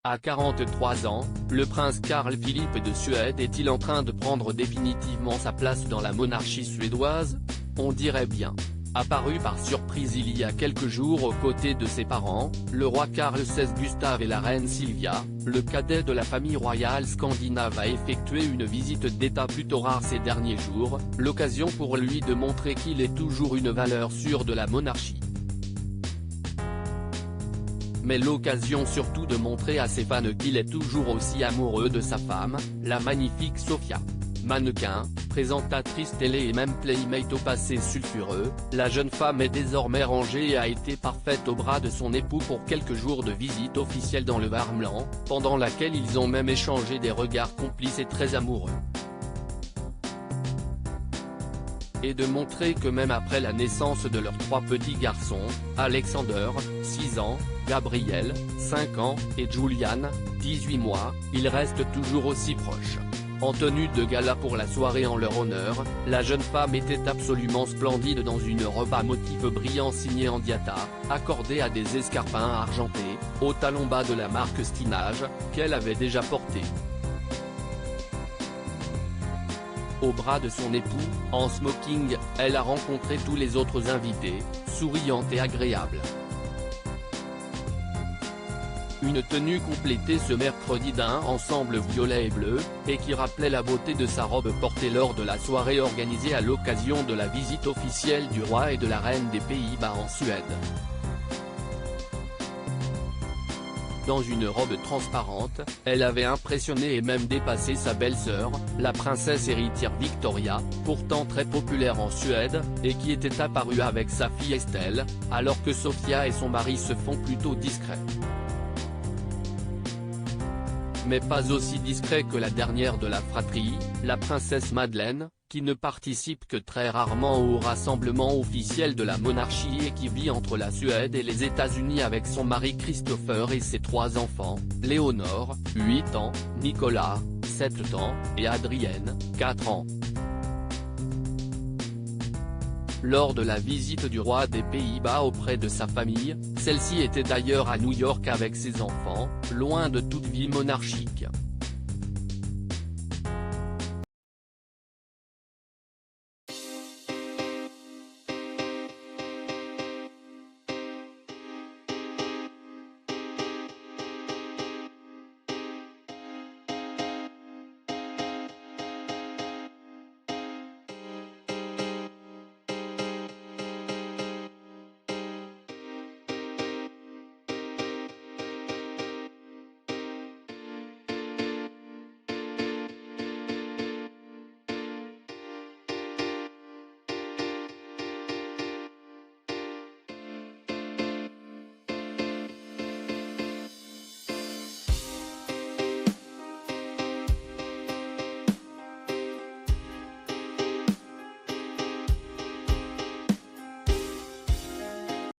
À 43 ans, le prince Carl Philippe de Suède est-il en train de prendre définitivement sa place dans la monarchie suédoise? On dirait bien. Apparu par surprise il y a quelques jours aux côtés de ses parents, le roi Carl XVI Gustave et la reine Silvia, le cadet de la famille royale scandinave a effectué une visite d'État plutôt rare ces derniers jours, l'occasion pour lui de montrer qu'il est toujours une valeur sûre de la monarchie. Mais l'occasion surtout de montrer à ses fans qu'il est toujours aussi amoureux de sa femme, la magnifique Sofia. Mannequin, présentatrice télé et même playmate au passé sulfureux, la jeune femme est désormais rangée et a été parfaite au bras de son époux pour quelques jours de visite officielle dans le Värmland, pendant laquelle ils ont même échangé des regards complices et très amoureux. Et de montrer que même après la naissance de leurs 3 petits garçons, Alexander, 6 ans, Gabriel, 5 ans, et Julian, 18 mois, ils restent toujours aussi proches. En tenue de gala pour la soirée en leur honneur, la jeune femme était absolument splendide dans une robe à motifs brillants signée Andiata, accordée à des escarpins argentés, au talon bas de la marque Stinage, qu'elle avait déjà porté. Au bras de son époux, en smoking, elle a rencontré tous les autres invités, souriante et agréable. Une tenue complétée ce mercredi d'un ensemble violet et bleu, et qui rappelait la beauté de sa robe portée lors de la soirée organisée à l'occasion de la visite officielle du roi et de la reine des Pays-Bas en Suède. Dans une robe transparente, elle avait impressionné et même dépassé sa belle-sœur, la princesse héritière Victoria, pourtant très populaire en Suède, et qui était apparue avec sa fille Estelle, alors que Sofia et son mari se font plutôt discrets. Mais pas aussi discret que la dernière de la fratrie, la princesse Madeleine, qui ne participe que très rarement aux rassemblements officiels de la monarchie et qui vit entre la Suède et les États-Unis avec son mari Christopher et ses 3 enfants, Léonore, 8 ans, Nicolas, 7 ans, et Adrienne, 4 ans. Lors de la visite du roi des Pays-Bas auprès de sa famille, celle-ci était d'ailleurs à New York avec ses enfants, loin de toute vie monarchique.